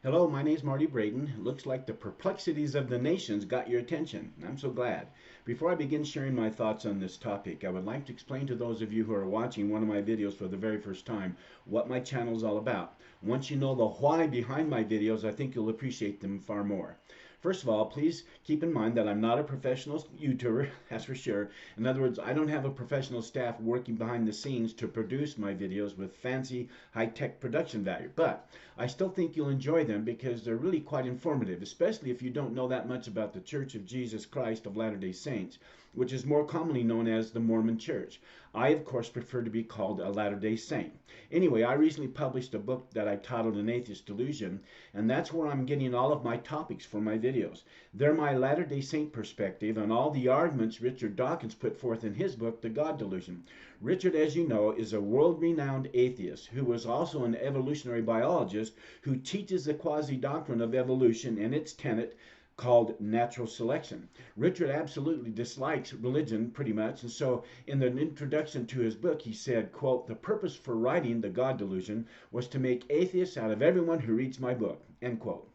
Hello, my name is Marty Braden. Looks like the perplexities of the nations got your attention. I'm so glad. Before I begin sharing my thoughts on this topic, I would like to explain to those of you who are watching one of my videos for the very first time what my channel is all about. Once you know the why behind my videos, I think you'll appreciate them far more. First of all, please keep in mind that I'm not a professional YouTuber, that's for sure. In other words, I don't have a professional staff working behind the scenes to produce my videos with fancy high-tech production value. But I still think you'll enjoy them because they're really quite informative, especially if you don't know that much about the Church of Jesus Christ of Latter-day Saints, which is more commonly known as the Mormon Church. I, of course, prefer to be called a Latter-day Saint. Anyway, I recently published a book that I titled An Atheist Delusion, and that's where I'm getting all of my topics for my videos. They're my Latter-day Saint perspective on all the arguments Richard Dawkins put forth in his book, The God Delusion. Richard, as you know, is a world-renowned atheist who was also an evolutionary biologist who teaches the quasi-doctrine of evolution and its tenet called natural selection. Richard absolutely dislikes religion pretty much, and so in the introduction to his book he said, quote, "The purpose for writing The God Delusion was to make atheists out of everyone who reads my book," end quote.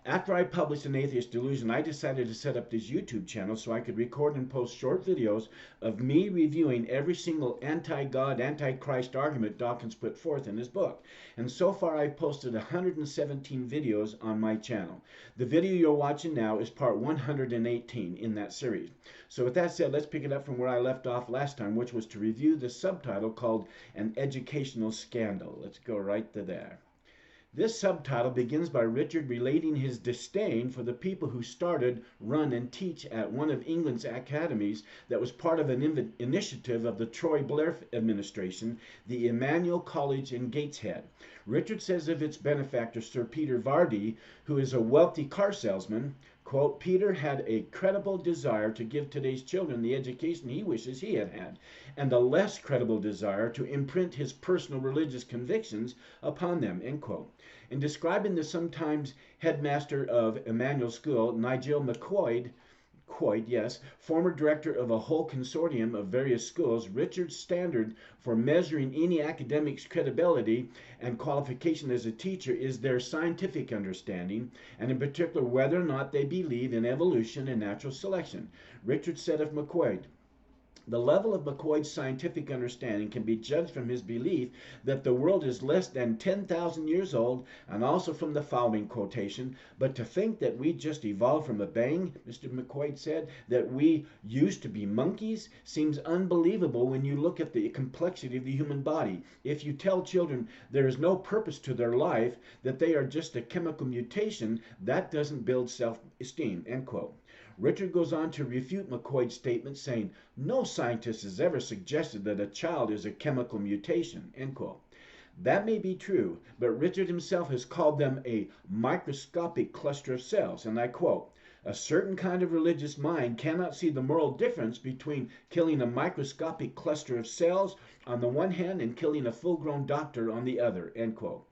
After I published An Atheist Delusion, I decided to set up this YouTube channel so I could record and post short videos of me reviewing every single anti-God, anti-Christ argument Dawkins put forth in his book. And so far I've posted 117 videos on my channel. The video you're watching now is part 118 in that series. So with that said, let's pick it up from where I left off last time, which was to review the subtitle called An Educational Scandal. Let's go right to there. This subtitle begins by Richard relating his disdain for the people who started, run, and teach at one of England's academies that was part of an initiative of the Troy Blair administration, the Emmanuel College in Gateshead. Richard says of its benefactor, Sir Peter Vardy, who is a wealthy car salesman, quote, "Peter had a credible desire to give today's children the education he wishes he had had, and a less credible desire to imprint his personal religious convictions upon them," end quote. In describing the sometimes headmaster of Emmanuel School, Nigel Coyd, yes, former director of a whole consortium of various schools, Richard's standard for measuring any academic's credibility and qualification as a teacher is their scientific understanding, and in particular whether or not they believe in evolution and natural selection. Richard said of McQuaid, "The level of McCoy's scientific understanding can be judged from his belief that the world is less than 10,000 years old, and also from the following quotation, 'But to think that we just evolved from a bang,' Mr. McCoy said, 'that we used to be monkeys, seems unbelievable when you look at the complexity of the human body. If you tell children there is no purpose to their life, that they are just a chemical mutation, that doesn't build self-esteem," end quote. Richard goes on to refute McCoy's statement, saying, "No scientist has ever suggested that a child is a chemical mutation," end quote. That may be true, but Richard himself has called them a microscopic cluster of cells, and I quote, "A certain kind of religious mind cannot see the moral difference between killing a microscopic cluster of cells on the one hand and killing a full-grown doctor on the other," end quote.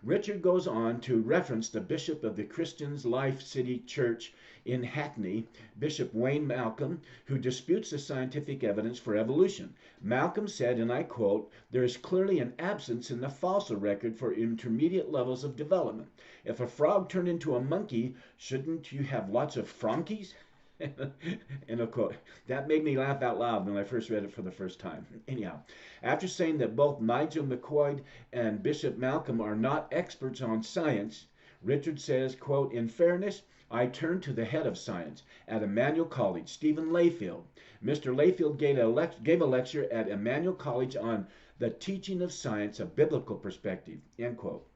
Richard goes on to reference the bishop of the Christians Life City Church in Hackney, Bishop Wayne Malcolm, who disputes the scientific evidence for evolution. Malcolm said, and I quote, "There is clearly an absence in the fossil record for intermediate levels of development. If a frog turned into a monkey, shouldn't you have lots of fronkies?" End of quote. That made me laugh out loud when I first read it for the first time. Anyhow, after saying that both Nigel McCoy and Bishop Malcolm are not experts on science, Richard says, quote, "In fairness, I turn to the head of science at Emmanuel College, Stephen Layfield. Mr. Layfield gave a lecture at Emmanuel College on the teaching of science, a biblical perspective," end quote.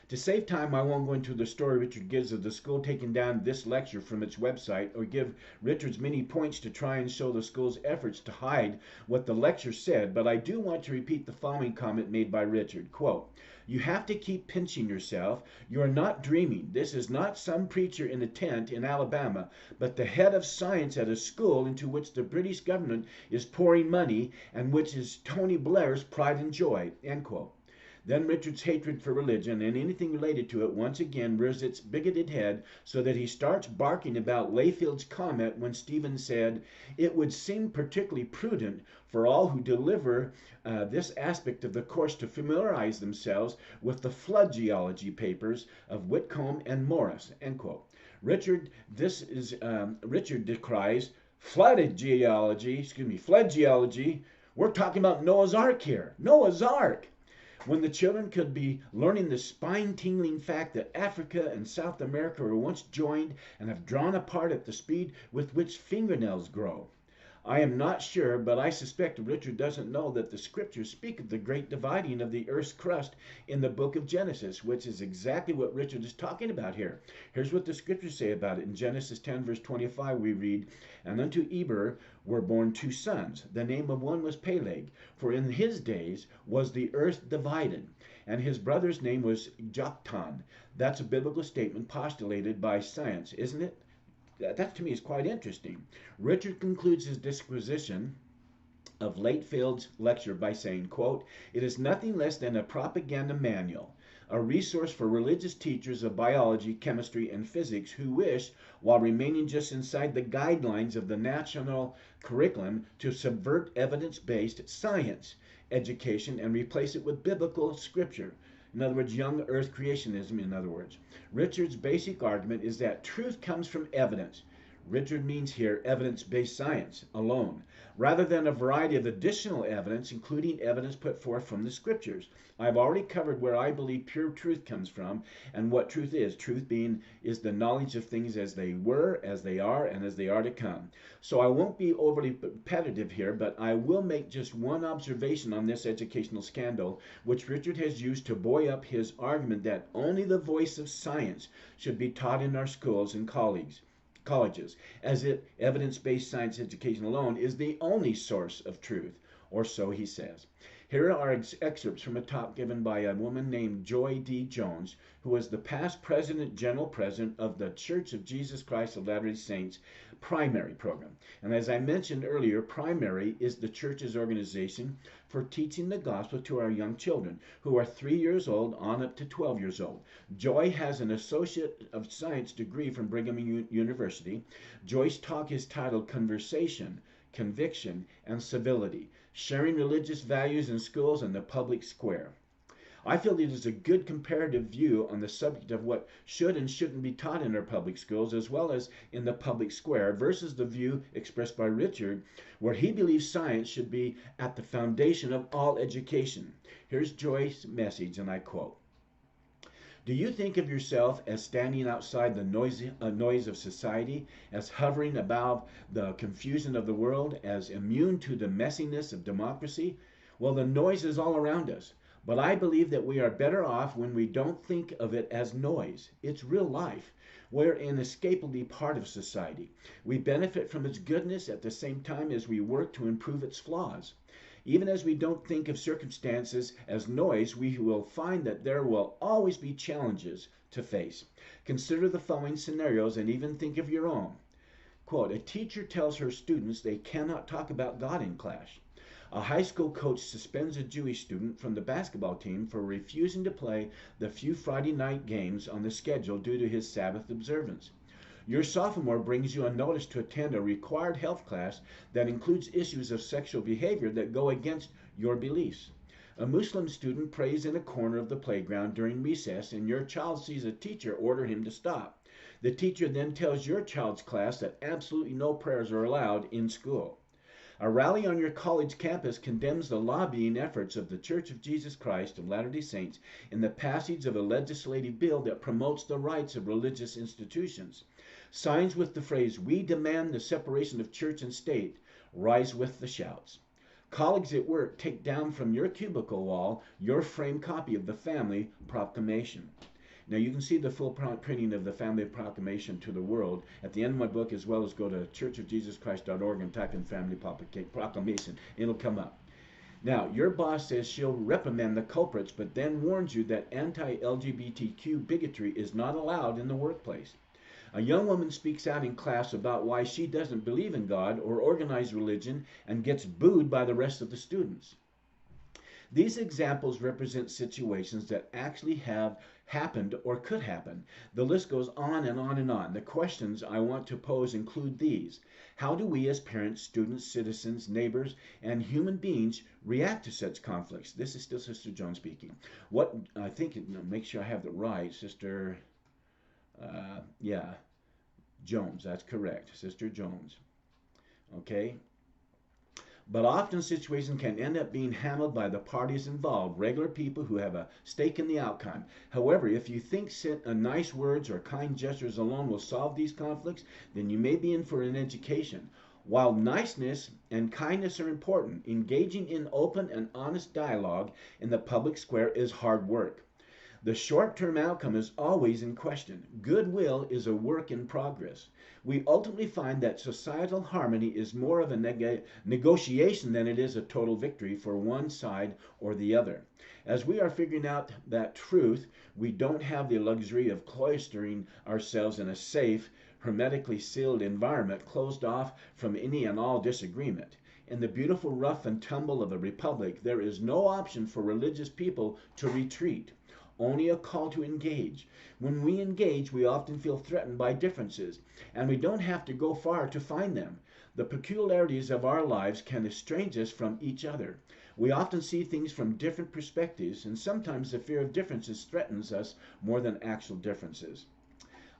To save time, I won't go into the story Richard gives of the school taking down this lecture from its website or give Richard's many points to try and show the school's efforts to hide what the lecture said, but I do want to repeat the following comment made by Richard, quote, "You have to keep pinching yourself. You are not dreaming. This is not some preacher in a tent in Alabama, but the head of science at a school into which the British government is pouring money and which is Tony Blair's pride and joy," end quote. Then Richard's hatred for religion and anything related to it once again rears its bigoted head so that he starts barking about Layfield's comment when Stephen said, "It would seem particularly prudent for all who deliver this aspect of the course to familiarize themselves with the flood geology papers of Whitcomb and Morris." End quote. Richard decries flood geology. We're talking about Noah's Ark here. Noah's Ark! When the children could be learning the spine-tingling fact that Africa and South America were once joined and have drawn apart at the speed with which fingernails grow. I am not sure, but I suspect Richard doesn't know that the scriptures speak of the great dividing of the earth's crust in the book of Genesis, which is exactly what Richard is talking about here. Here's what the scriptures say about it. In Genesis 10, verse 25, we read, "And unto Eber were born 2 sons. The name of one was Peleg, for in his days was the earth divided. And his brother's name was Joktan." That's a biblical statement postulated by science, isn't it? That to me is quite interesting. Richard concludes his disquisition of Layfield's lecture by saying, quote, "It is nothing less than a propaganda manual, a resource for religious teachers of biology, chemistry, and physics who wish, while remaining just inside the guidelines of the national curriculum, to subvert evidence-based science education and replace it with biblical scripture." In other words, young earth creationism, in other words. Richard's basic argument is that truth comes from evidence. Richard means here evidence-based science alone, rather than a variety of additional evidence, including evidence put forth from the scriptures. I've already covered where I believe pure truth comes from and what truth is. Truth being is the knowledge of things as they were, as they are, and as they are to come. So I won't be overly repetitive here, but I will make just one observation on this educational scandal, which Richard has used to buoy up his argument that only the voice of science should be taught in our schools and colleges, as if evidence-based science education alone is the only source of truth, or so he says. Here are excerpts from a talk given by a woman named Joy D. Jones, who was the past general president of the Church of Jesus Christ of Latter-day Saints primary program. And as I mentioned earlier, primary is the church's organization for teaching the gospel to our young children, who are 3 years old on up to 12 years old. Joy has an Associate of Science degree from Brigham University. Joy's talk is titled "Conversation, Conviction, and Civility: Sharing Religious Values in Schools and the Public Square." I feel it is a good comparative view on the subject of what should and shouldn't be taught in our public schools as well as in the public square versus the view expressed by Richard, where he believes science should be at the foundation of all education. Here's Joy's message, and I quote, "Do you think of yourself as standing outside the noise of society, as hovering above the confusion of the world, as immune to the messiness of democracy? Well, the noise is all around us. But I believe that we are better off when we don't think of it as noise. It's real life. We're inescapably part of society. We benefit from its goodness at the same time as we work to improve its flaws. Even as we don't think of circumstances as noise, we will find that there will always be challenges to face. Consider the following scenarios and even think of your own. Quote, a teacher tells her students they cannot talk about God in class. A high school coach suspends a Jewish student from the basketball team for refusing to play the few Friday night games on the schedule due to his Sabbath observance. Your sophomore brings you a notice to attend a required health class that includes issues of sexual behavior that go against your beliefs. A Muslim student prays in a corner of the playground during recess, and your child sees a teacher order him to stop. The teacher then tells your child's class that absolutely no prayers are allowed in school. A rally on your college campus condemns the lobbying efforts of the Church of Jesus Christ of Latter-day Saints in the passage of a legislative bill that promotes the rights of religious institutions. Signs with the phrase, "We demand the separation of church and state," rise with the shouts. Colleagues at work take down from your cubicle wall your framed copy of the Family Proclamation. Now you can see the full printing of the Family Proclamation to the world at the end of my book, as well as go to churchofjesuschrist.org and type in Family Proclamation. It'll come up. Now, your boss says she'll reprimand the culprits, but then warns you that anti-LGBTQ bigotry is not allowed in the workplace. A young woman speaks out in class about why she doesn't believe in God or organized religion and gets booed by the rest of the students. These examples represent situations that actually have happened or could happen. The list goes on and on and on. The questions I want to pose include these. How do we as parents, students, citizens, neighbors, and human beings react to such conflicts? This is still Sister Jones speaking. What I think, make sure I have it right, Sister, yeah, Jones, that's correct, Sister Jones. Okay, but often situations can end up being handled by the parties involved, regular people who have a stake in the outcome. However, if you think nice words or kind gestures alone will solve these conflicts, then you may be in for an education. While niceness and kindness are important, engaging in open and honest dialogue in the public square is hard work. The short-term outcome is always in question. Goodwill is a work in progress. We ultimately find that societal harmony is more of a negotiation than it is a total victory for one side or the other. As we are figuring out that truth, we don't have the luxury of cloistering ourselves in a safe, hermetically sealed environment closed off from any and all disagreement. In the beautiful rough and tumble of a republic, there is no option for religious people to retreat, only a call to engage. When we engage, we often feel threatened by differences, and we don't have to go far to find them. The peculiarities of our lives can estrange us from each other. We often see things from different perspectives, and sometimes the fear of differences threatens us more than actual differences.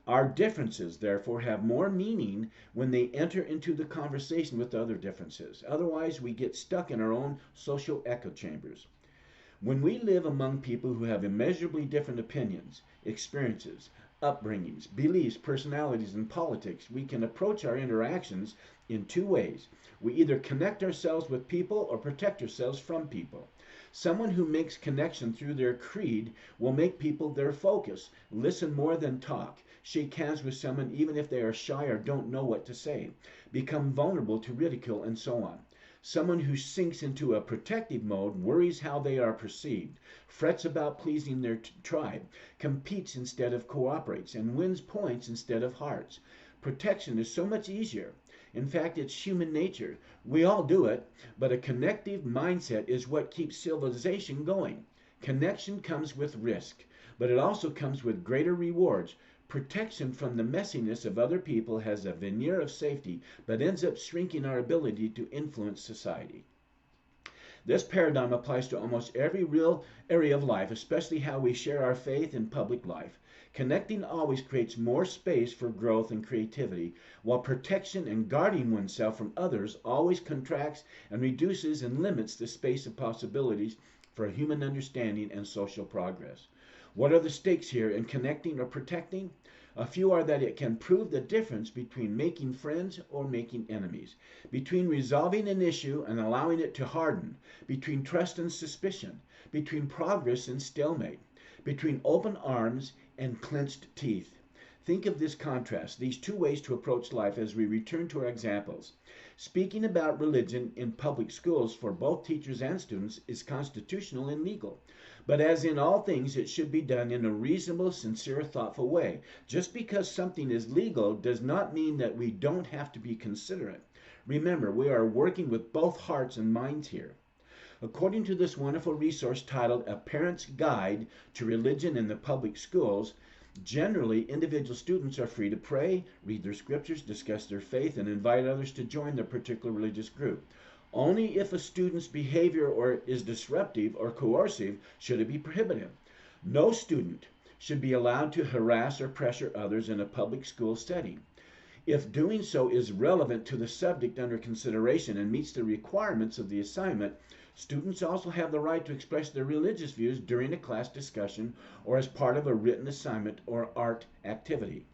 Our differences, therefore, have more meaning when they enter into the conversation with other differences. Otherwise, we get stuck in our own social echo chambers. When we live among people who have immeasurably different opinions, experiences, upbringings, beliefs, personalities, and politics, we can approach our interactions in two ways. We either connect ourselves with people or protect ourselves from people. Someone who makes connection through their creed will make people their focus, listen more than talk, shake hands with someone even if they are shy or don't know what to say, become vulnerable to ridicule, and so on. Someone who sinks into a protective mode worries how they are perceived, frets about pleasing their tribe, competes instead of cooperates, and wins points instead of hearts. Protection is so much easier. In fact, it's human nature. We all do it, but a connective mindset is what keeps civilization going. Connection comes with risk, but it also comes with greater rewards. Protection from the messiness of other people has a veneer of safety, but ends up shrinking our ability to influence society. This paradigm applies to almost every real area of life, especially how we share our faith in public life. Connecting always creates more space for growth and creativity, while protection and guarding oneself from others always contracts and reduces and limits the space of possibilities for human understanding and social progress. What are the stakes here in connecting or protecting? A few are that it can prove the difference between making friends or making enemies, between resolving an issue and allowing it to harden, between trust and suspicion, between progress and stalemate, between open arms and clenched teeth. Think of this contrast, these two ways to approach life as we return to our examples. Speaking about religion in public schools for both teachers and students is constitutional and legal. But as in all things, it should be done in a reasonable, sincere, thoughtful way. Just because something is legal does not mean that we don't have to be considerate. Remember, we are working with both hearts and minds here. According to this wonderful resource titled A Parent's Guide to Religion in the Public Schools, generally, individual students are free to pray, read their scriptures, discuss their faith, and invite others to join their particular religious group. Only if a student's behavior is disruptive or coercive should it be prohibited. No student should be allowed to harass or pressure others in a public school setting. If doing so is relevant to the subject under consideration and meets the requirements of the assignment, students also have the right to express their religious views during a class discussion or as part of a written assignment or art activity.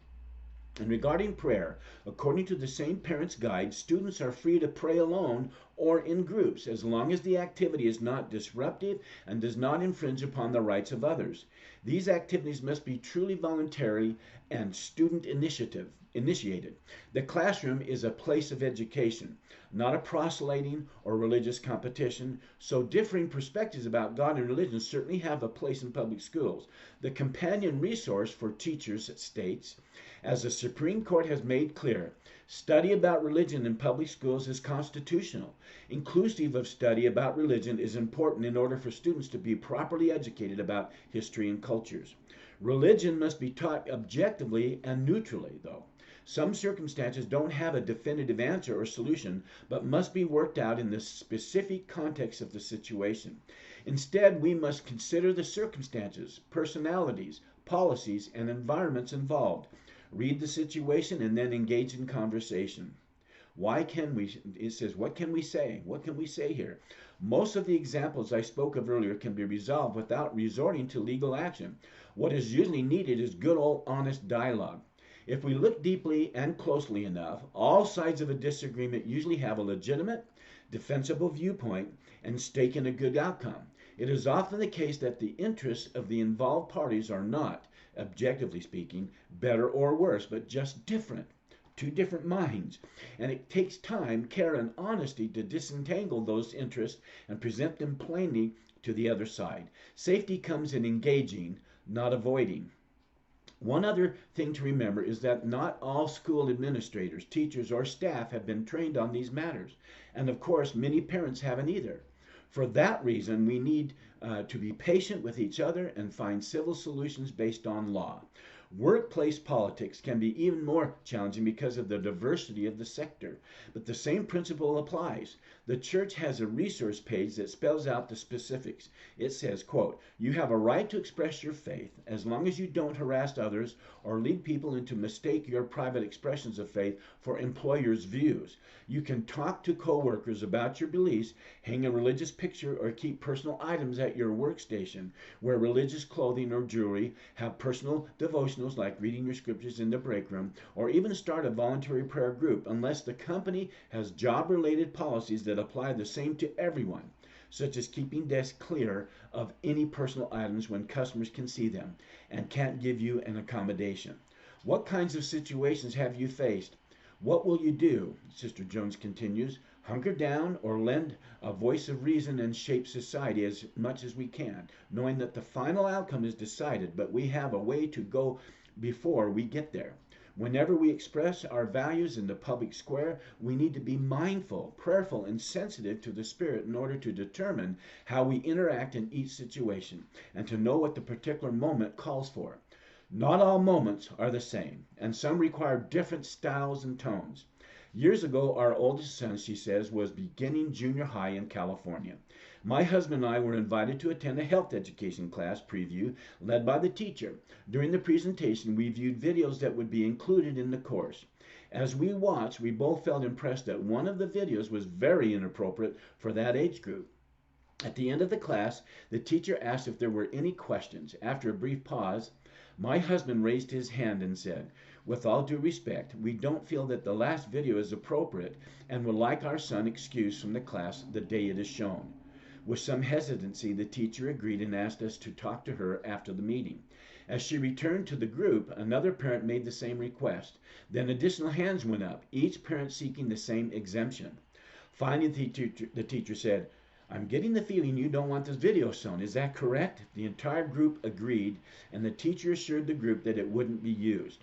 And regarding prayer, according to the same Parent's Guide, students are free to pray alone or in groups as long as the activity is not disruptive and does not infringe upon the rights of others. These activities must be truly voluntary and student initiated. The classroom is a place of education, not a proselyting or religious competition, so differing perspectives about God and religion certainly have a place in public schools. The companion resource for teachers states, as the Supreme Court has made clear, Study about religion in public schools is constitutional. Inclusive of study about religion is important in order for students to be properly educated about history and cultures. Religion must be taught objectively and neutrally, though. Some circumstances don't have a definitive answer or solution, but must be worked out in the specific context of the situation. Instead, we must consider the circumstances, personalities, policies, and environments involved. Read the situation and then engage in conversation. It says, what can we say? What can we say here? Most of the examples I spoke of earlier can be resolved without resorting to legal action. What is usually needed is good old honest dialogue. If we look deeply and closely enough, all sides of a disagreement usually have a legitimate, defensible viewpoint and stake in a good outcome. It is often the case that the interests of the involved parties are not, objectively speaking, better or worse, but just different. Two different minds. And it takes time, care, and honesty to disentangle those interests and present them plainly to the other side. Safety comes in engaging, not avoiding. One other thing to remember is that not all school administrators, teachers, or staff have been trained on these matters. And of course, many parents haven't either. For that reason, we need to be patient with each other and find civil solutions based on law. Workplace politics can be even more challenging because of the diversity of the sector, but the same principle applies. The church has a resource page that spells out the specifics. It says, quote, "You have a right to express your faith as long as you don't harass others or lead people into mistake your private expressions of faith for employers' views. You can talk to coworkers about your beliefs, hang a religious picture, or keep personal items at your workstation, wear religious clothing or jewelry, have personal devotionals like reading your scriptures in the break room, or even start a voluntary prayer group unless the company has job-related policies that apply the same to everyone, such as keeping desks clear of any personal items when customers can see them and can't give you an accommodation." What kinds of situations have you faced? What will you do? Sister Jones continues. Hunker down or lend a voice of reason and shape society as much as we can, knowing that the final outcome is decided, but we have a way to go before we get there. Whenever we express our values in the public square, we need to be mindful, prayerful, and sensitive to the Spirit in order to determine how we interact in each situation and to know what the particular moment calls for. Not all moments are the same, and some require different styles and tones. Years ago, our oldest son, she says, was beginning junior high in California. My husband and I were invited to attend a health education class preview led by the teacher. During the presentation, we viewed videos that would be included in the course. As we watched, we both felt impressed that one of the videos was very inappropriate for that age group. At the end of the class, the teacher asked if there were any questions. After a brief pause, my husband raised his hand and said, "With all due respect, we don't feel that the last video is appropriate and would like our son excused from the class the day it is shown." With some hesitancy, the teacher agreed and asked us to talk to her after the meeting. As she returned to the group, another parent made the same request. Then additional hands went up, each parent seeking the same exemption. Finally, the teacher said, "I'm getting the feeling you don't want this video shown. Is that correct?" The entire group agreed, and the teacher assured the group that it wouldn't be used.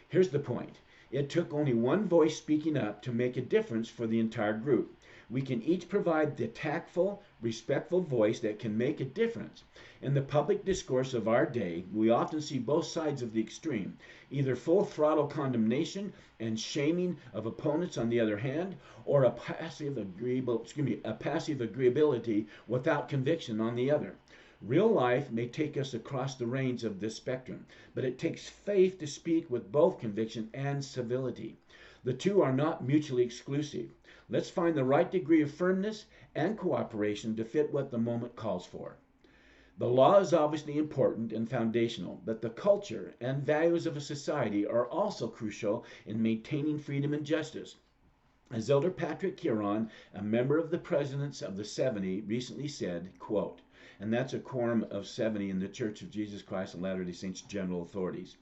Here's the point. It took only one voice speaking up to make a difference for the entire group. We can each provide the tactful, respectful voice that can make a difference. In the public discourse of our day, we often see both sides of the extreme, either full throttle condemnation and shaming of opponents on the other hand, or a passive agreeability without conviction on the other. Real life may take us across the range of this spectrum, but it takes faith to speak with both conviction and civility. The two are not mutually exclusive. Let's find the right degree of firmness and cooperation to fit what the moment calls for. The law is obviously important and foundational, but the culture and values of a society are also crucial in maintaining freedom and justice. As Elder Patrick Huron, a member of the Presidents of the 70, recently said, quote, and that's a quorum of 70 in the Church of Jesus Christ of Latter-day Saints General Authorities.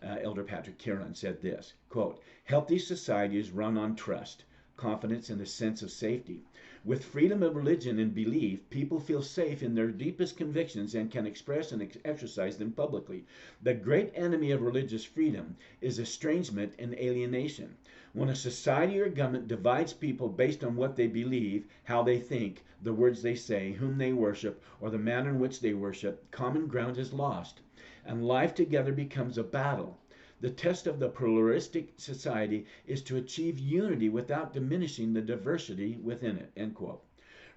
Elder Patrick Huron said this, quote, "Healthy societies run on trust, confidence, and a sense of safety. With freedom of religion and belief, people feel safe in their deepest convictions and can express and exercise them publicly. The great enemy of religious freedom is estrangement and alienation. When a society or government divides people based on what they believe, how they think, the words they say, whom they worship, or the manner in which they worship, common ground is lost, and life together becomes a battle. The test of the pluralistic society is to achieve unity without diminishing the diversity within it. End quote.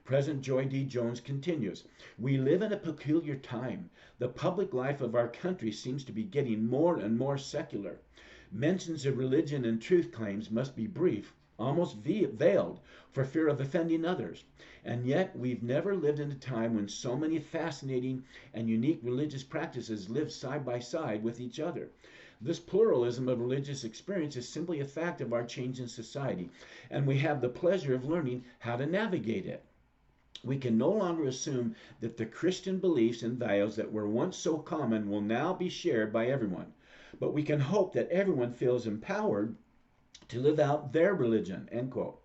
President Joy D. Jones continues, we live in a peculiar time. The public life of our country seems to be getting more and more secular. Mentions of religion and truth claims must be brief, almost veiled, for fear of offending others. And yet, we've never lived in a time when so many fascinating and unique religious practices live side by side with each other. This pluralism of religious experience is simply a fact of our change in society, and we have the pleasure of learning how to navigate it. We can no longer assume that the Christian beliefs and values that were once so common will now be shared by everyone, but we can hope that everyone feels empowered to live out their religion. End quote.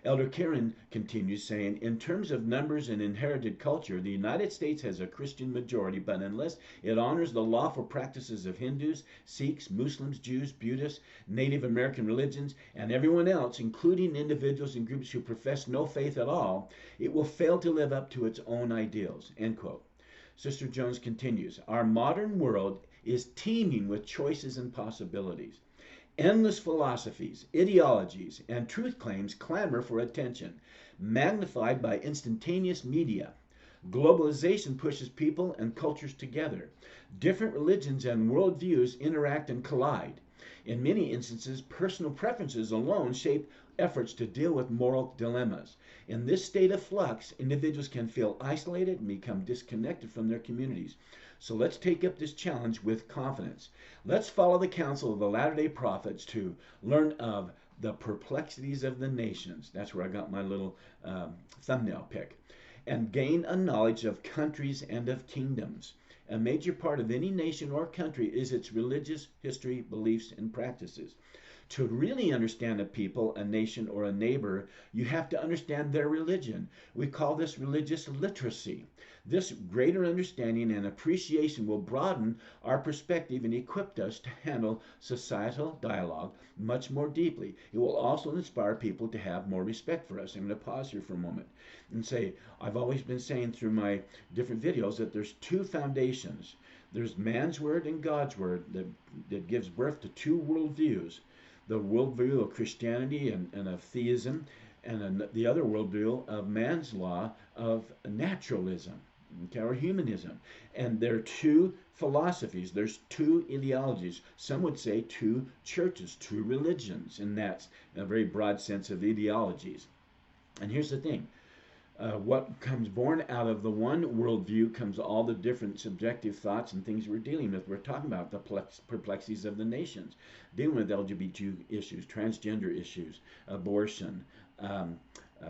Elder Kieran continues saying, in terms of numbers and inherited culture, the United States has a Christian majority, but unless it honors the lawful practices of Hindus, Sikhs, Muslims, Jews, Buddhists, Native American religions, and everyone else, including individuals and groups who profess no faith at all, it will fail to live up to its own ideals. End quote. Sister Jones continues, our modern world is teeming with choices and possibilities. Endless philosophies, ideologies, and truth claims clamor for attention, magnified by instantaneous media. Globalization pushes people and cultures together. Different religions and worldviews interact and collide. In many instances, personal preferences alone shape efforts to deal with moral dilemmas. In this state of flux, individuals can feel isolated and become disconnected from their communities. So let's take up this challenge with confidence. Let's follow the counsel of the Latter-day Prophets to learn of the perplexities of the nations. That's where I got my little thumbnail pick. And gain a knowledge of countries and of kingdoms. A major part of any nation or country is its religious history, beliefs, and practices. To really understand a people, a nation, or a neighbor, you have to understand their religion. We call this religious literacy. This greater understanding and appreciation will broaden our perspective and equip us to handle societal dialogue much more deeply. It will also inspire people to have more respect for us. I'm going to pause here for a moment and say, I've always been saying through my different videos that there's two foundations. There's man's word and God's word that gives birth to two worldviews. The worldview of Christianity and of theism, and the other worldview of man's law of naturalism, okay, or humanism. And there are two philosophies, there's two ideologies. Some would say two churches, two religions, and that's a very broad sense of ideologies. And here's the thing. What comes born out of the one worldview comes all the different subjective thoughts and things we're dealing with. We're talking about the perplexities of the nations, dealing with LGBT issues, transgender issues, abortion,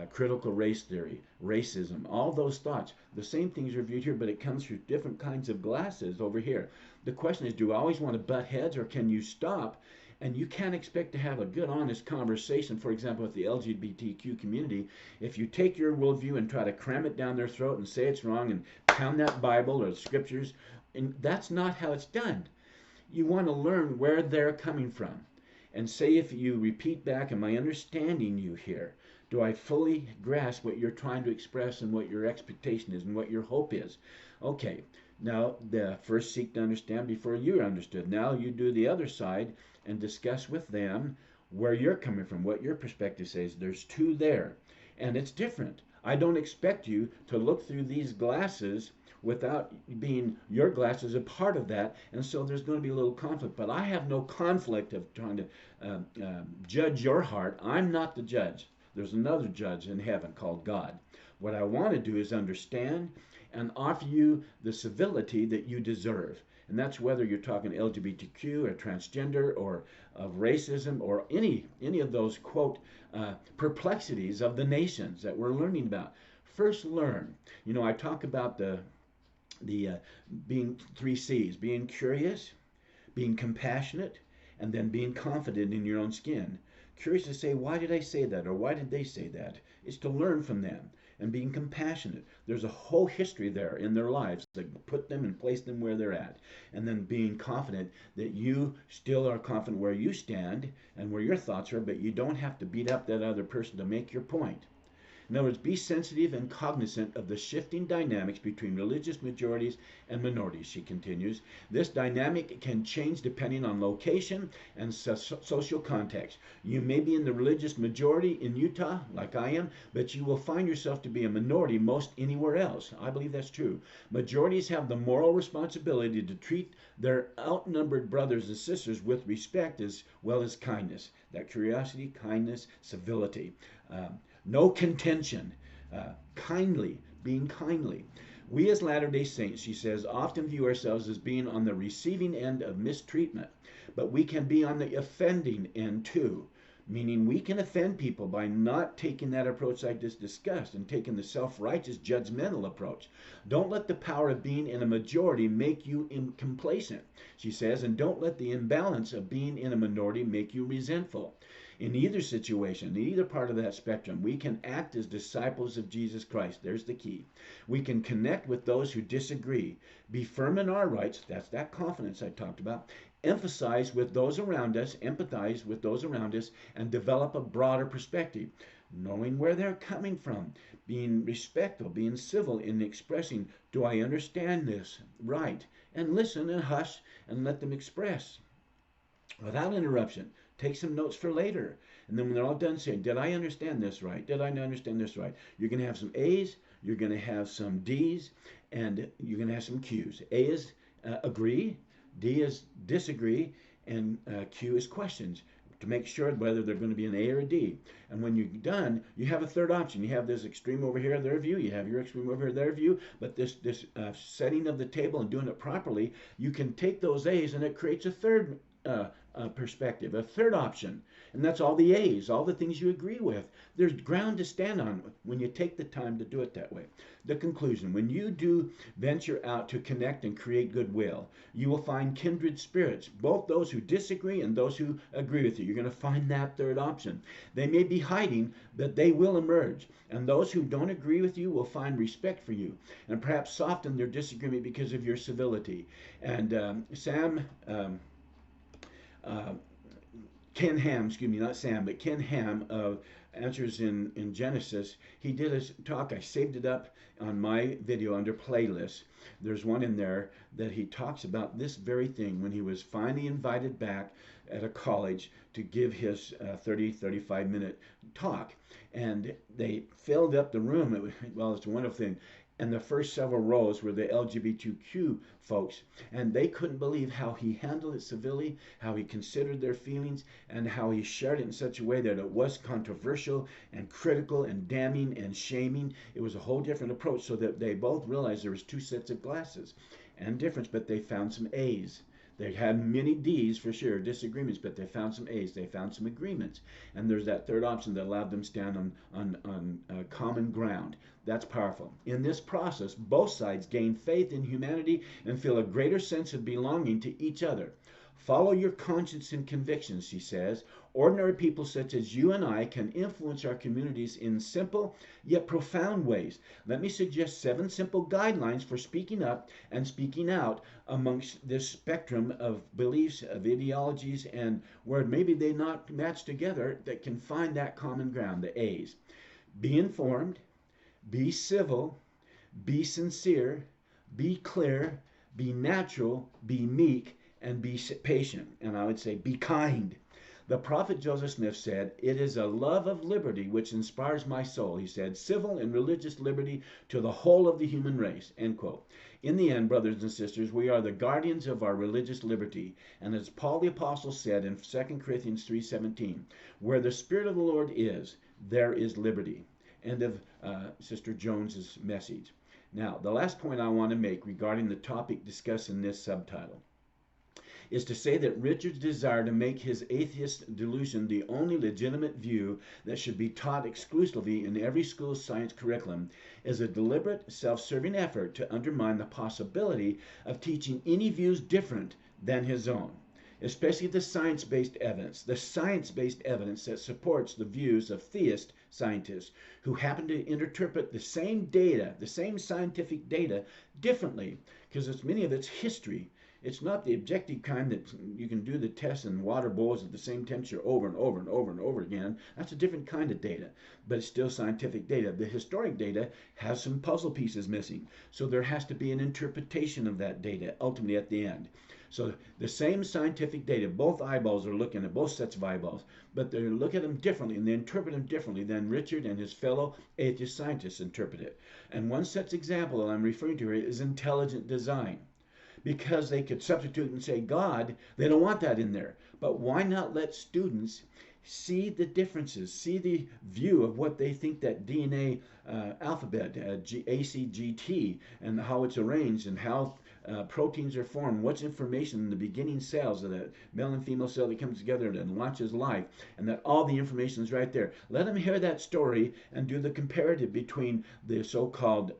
critical race theory, racism, all those thoughts. The same things are viewed here, but it comes through different kinds of glasses over here. The question is, do I always want to butt heads, or can you stop? And you can't expect to have a good, honest conversation, for example, with the LGBTQ community, if you take your worldview and try to cram it down their throat and say it's wrong and pound that Bible or the scriptures. And that's not how it's done. You want to learn where they're coming from. And say if you repeat back, am I understanding you here? Do I fully grasp what you're trying to express and what your expectation is and what your hope is? Okay, now first seek to understand before you're understood. Now you do the other side and discuss with them where you're coming from, what your perspective says. There's two there, and it's different. I don't expect you to look through these glasses without being your glasses a part of that, and so there's going to be a little conflict. But I have no conflict of trying to judge your heart. I'm not the judge. There's another judge in heaven called God. What I want to do is understand and offer you the civility that you deserve. And that's whether you're talking LGBTQ or transgender or of racism or any of those, quote, perplexities of the nations that we're learning about. First learn. You know, I talk about the being 3 C's, being curious, being compassionate, and then being confident in your own skin. Curious to say, why did I say that? Or why did they say that? It's to learn from them. and being compassionate. There's a whole history there in their lives that put them and place them where they're at. And then being confident that you still are confident where you stand and where your thoughts are, but you don't have to beat up that other person to make your point. In other words, be sensitive and cognizant of the shifting dynamics between religious majorities and minorities, she continues. This dynamic can change depending on location and social context. You may be in the religious majority in Utah, like I am, but you will find yourself to be a minority most anywhere else. I believe that's true. Majorities have the moral responsibility to treat their outnumbered brothers and sisters with respect as well as kindness. That curiosity, kindness, civility. No contention, being kindly. We as Latter-day Saints, she says, often view ourselves as being on the receiving end of mistreatment, but we can be on the offending end too, meaning we can offend people by not taking that approach I just discussed and taking the self-righteous, judgmental approach. Don't let the power of being in a majority make you complacent, she says, and don't let the imbalance of being in a minority make you resentful. In either situation, in either part of that spectrum, we can act as disciples of Jesus Christ. There's the key. We can connect with those who disagree, be firm in our rights, that's that confidence I talked about, emphasize with those around us, empathize with those around us, and develop a broader perspective, knowing where they're coming from, being respectful, being civil in expressing, do I understand this? Right. And listen and hush and let them express without interruption. Take some notes for later. And then when they're all done saying, did I understand this right? Did I not understand this right? You're going to have some A's, you're going to have some D's, and you're going to have some Q's. A is agree, D is disagree, and Q is questions to make sure whether they're going to be an A or a D. And when you're done, you have a third option. You have this extreme over here, their view. You have your extreme over here, their view. But this setting of the table and doing it properly, you can take those A's and it creates a third perspective, a third option. And that's all the A's, all the things you agree with. There's ground to stand on when you take the time to do it that way. The conclusion, when you do venture out to connect and create goodwill, you will find kindred spirits, both those who disagree and those who agree with you. You're going to find that third option. They may be hiding, but they will emerge. And those who don't agree with you will find respect for you and perhaps soften their disagreement because of your civility. And Ken Ham, excuse me, not Sam, but Ken Ham of Answers in Genesis, he did a talk. I saved it up on my video under playlists. There's one in there that he talks about this very thing when he was finally invited back at a college to give his 35 minute talk. And they filled up the room. Well, it's a wonderful thing. And the first several rows were the LGBTQ folks, and they couldn't believe how he handled it civilly, how he considered their feelings, and how he shared it in such a way that it was controversial and critical and damning and shaming. It was a whole different approach, so that they both realized there was two sets of glasses and difference, but they found some A's. They had many D's for sure, disagreements, but they found some A's. They found some agreements. And there's that third option that allowed them to stand on common ground. That's powerful. In this process, both sides gain faith in humanity and feel a greater sense of belonging to each other. Follow your conscience and convictions, she says. Ordinary people such as you and I can influence our communities in simple yet profound ways. Let me suggest 7 simple guidelines for speaking up and speaking out amongst this spectrum of beliefs, of ideologies, and where maybe they not match together that can find that common ground, the A's. Be informed, be civil, be sincere, be clear, be natural, be meek, and be patient. And I would say be kind. The prophet Joseph Smith said, "It is a love of liberty which inspires my soul," he said, "civil and religious liberty to the whole of the human race," end quote. In the end, brothers and sisters, we are the guardians of our religious liberty. And as Paul the Apostle said in 2 Corinthians 3:17, where the Spirit of the Lord is, there is liberty. End of Sister Jones's message. Now, the last point I want to make regarding the topic discussed in this subtitle is to say that Richard's desire to make his atheist delusion the only legitimate view that should be taught exclusively in every school's science curriculum is a deliberate, self-serving effort to undermine the possibility of teaching any views different than his own, especially the science-based evidence that supports the views of theists scientists who happen to interpret the same data, the same scientific data, differently, because many of it's history. It's not the objective kind that you can do the test and water boils at the same temperature over and over and over and over again. That's a different kind of data, but it's still scientific data. The historic data has some puzzle pieces missing, so there has to be an interpretation of that data ultimately at the end. So the same scientific data, both eyeballs are looking at both sets of eyeballs, but they look at them differently and they interpret them differently than Richard and his fellow atheist scientists interpret it. And one such example that I'm referring to here is intelligent design. Because they could substitute and say God, they don't want that in there. But why not let students see the differences, see the view of what they think that DNA alphabet, ACGT, and how it's arranged and how proteins are formed, what's information in the beginning cells of the male and female cell that comes together and launches life, and that all the information is right there. Let them hear that story and do the comparative between the so-called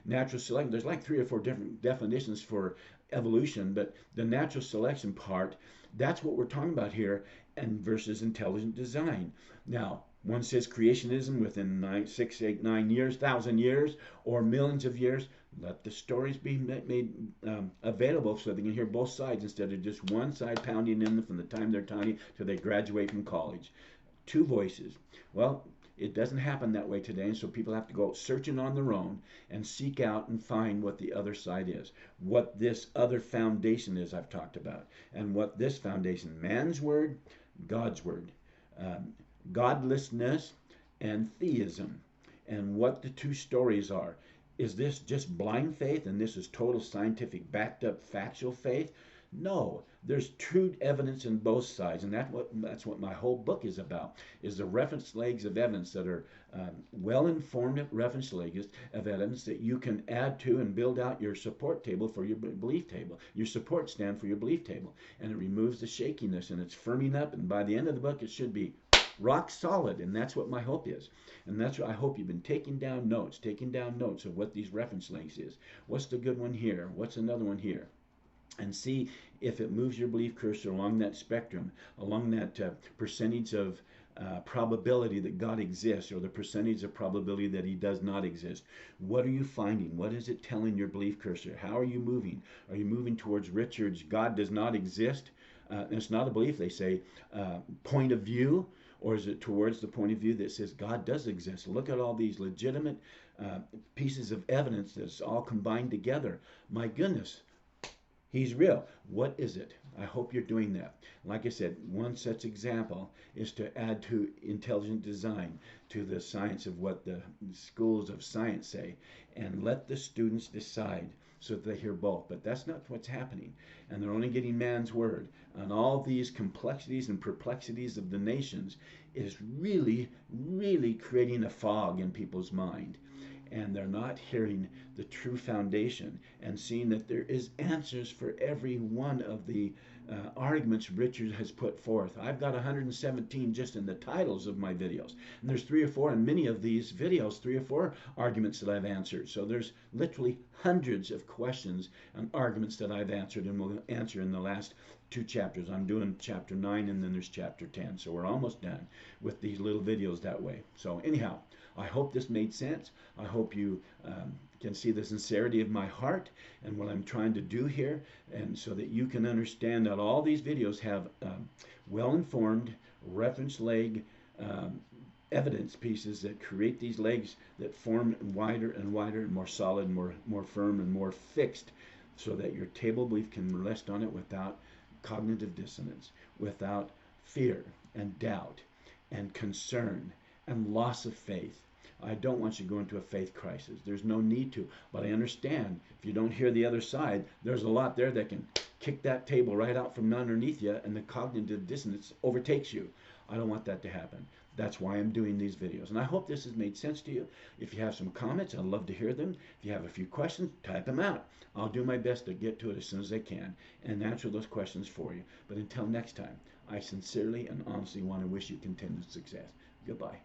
natural selection. There's like 3 or 4 different definitions for evolution, but the natural selection part, that's what we're talking about here, and versus intelligent design. Now, one says creationism within 6, 8, 9 years, 1,000 years, or millions of years. Let the stories be made available so they can hear both sides instead of just one side pounding in them from the time they're tiny till they graduate from college. 2 voices. Well, it doesn't happen that way today, and so people have to go searching on their own and seek out and find what the other side is, what this other foundation is I've talked about, and what this foundation, man's word, God's word, godlessness, and theism, and what the 2 stories are. Is this just blind faith and this is total scientific backed up factual faith? No, there's true evidence in both sides, and that's what my whole book is about, is the reference legs of evidence that are well-informed reference legs of evidence that you can add to and build out your support table for your belief table, your support stand for your belief table, and it removes the shakiness, and it's firming up, and by the end of the book it should be rock solid, and that's what my hope is. And that's what I hope you've been taking down notes of what these reference links is. What's the good one here? What's another one here? And see if it moves your belief cursor along that spectrum, along that percentage of probability that God exists, or the percentage of probability that he does not exist. What are you finding? What is it telling your belief cursor? How are you moving? Are you moving towards Richard's God does not exist? It's not a belief, they say, point of view, or is it towards the point of view that says God does exist? Look at all these legitimate pieces of evidence that's all combined together. My goodness, he's real. What is it? I hope you're doing that. Like I said, one such example is to add to intelligent design, to the science of what the schools of science say, and let the students decide so that they hear both. But that's not what's happening. And they're only getting man's word. And all these complexities and perplexities of the nations is really, really creating a fog in people's mind. And they're not hearing the true foundation and seeing that there is answers for every one of the arguments Richard has put forth. I've got 117 just in the titles of my videos. And there's 3 or 4 in many of these videos, 3 or 4 arguments that I've answered. So there's literally hundreds of questions and arguments that I've answered and will answer in the last 2 chapters. I'm doing chapter 9 and then there's chapter 10. So we're almost done with these little videos that way. So anyhow, I hope this made sense. I hope you can see the sincerity of my heart and what I'm trying to do here, and so that you can understand that all these videos have well-informed reference leg evidence pieces that create these legs that form wider and wider and more solid, more firm and more fixed, so that your table belief can rest on it without cognitive dissonance, without fear and doubt and concern and loss of faith. I don't want you to go into a faith crisis. There's no need to. But I understand if you don't hear the other side, there's a lot there that can kick that table right out from underneath you and the cognitive dissonance overtakes you. I don't want that to happen. That's why I'm doing these videos. And I hope this has made sense to you. If you have some comments, I'd love to hear them. If you have a few questions, type them out. I'll do my best to get to it as soon as I can and answer those questions for you. But until next time, I sincerely and honestly want to wish you continued success. Goodbye.